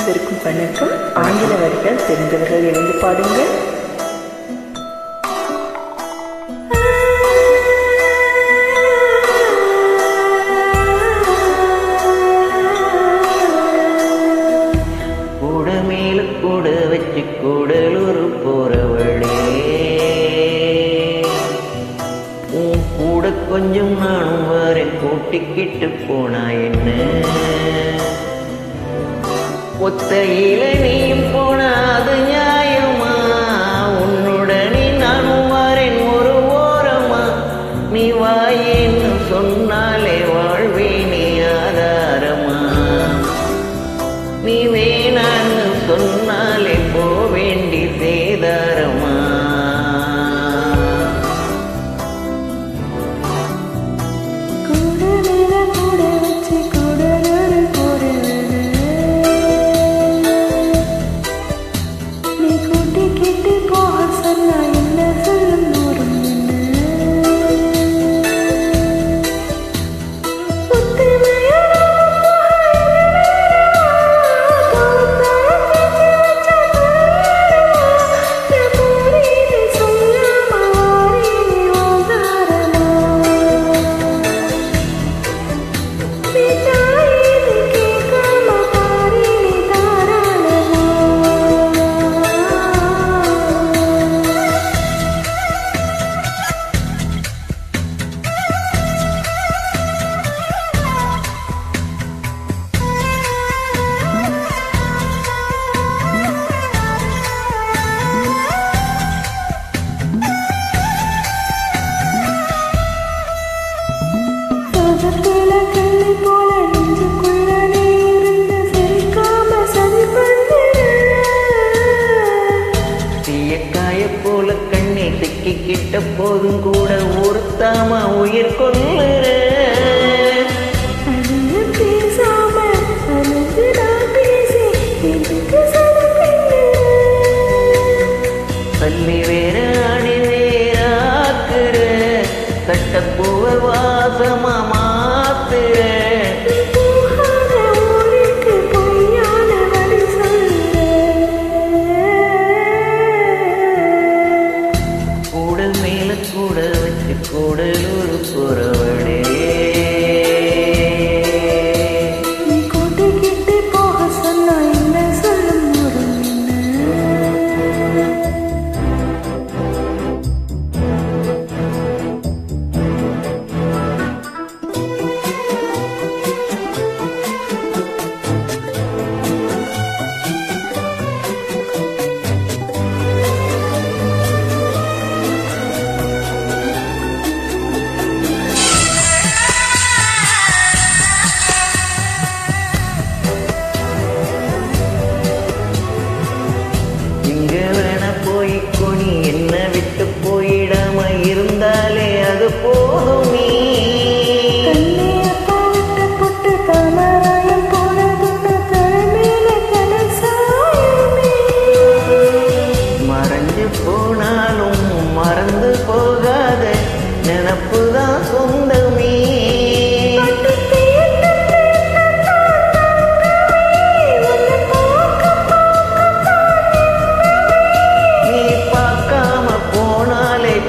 அனைவருக்கும் வணக்கம். ஆங்கில வரிகள் தெரிந்தவர்கள் எழுந்து பாடுங்கள். கூட மேல கூட வச்சு கூடலூர் போறவளே, உன் கூட கொஞ்சம் நானும் வர கூட்டிக்கிட்டு போனா என்ன, ஒத்தையில நீயும் போனா அது நியாயமா, உன்னுடனே நானும் வரேன் ஒரு ஓரமா, நீ வாயேன்னு சொன்னாலே வாழ்வேனே ஆதாரமா, நீ வேணான்னு சொன்னாலே போவேண்டி சேதாரமா. போல கண்ணை சிக்கிக்கிட்ட போதும் கூட ஒருத்தாம உயிர் கொள்ளுற, தள்ளி வேற அணி வேறாக்குற, கட்டப்பூவ வாசமா மாத்துற, கூட வச்சு கூடலூர் போறவளே, நீ கூட்டிக்கிட்டு போக சொன்னா என்ன சொல்லும் நீ என்ன விட்டு போயிடாம இருந்தாலே அது போதும். நீ மறைஞ்சு போனாலும் மறந்து போகாத நினப்புதான் சொந்தமே,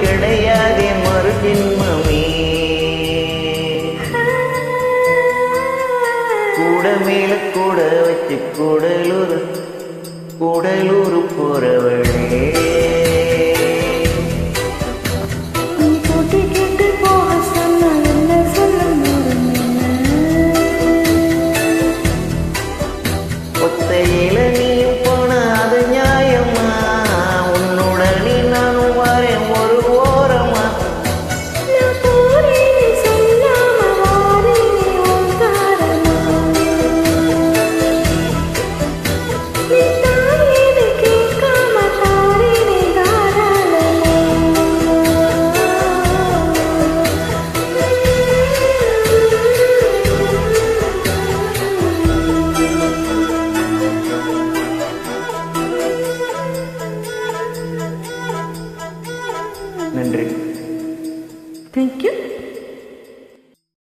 கிடையாதே மறு ஜென்மமே. கூட மேல கூட வச்சு கூடலூர் போறவ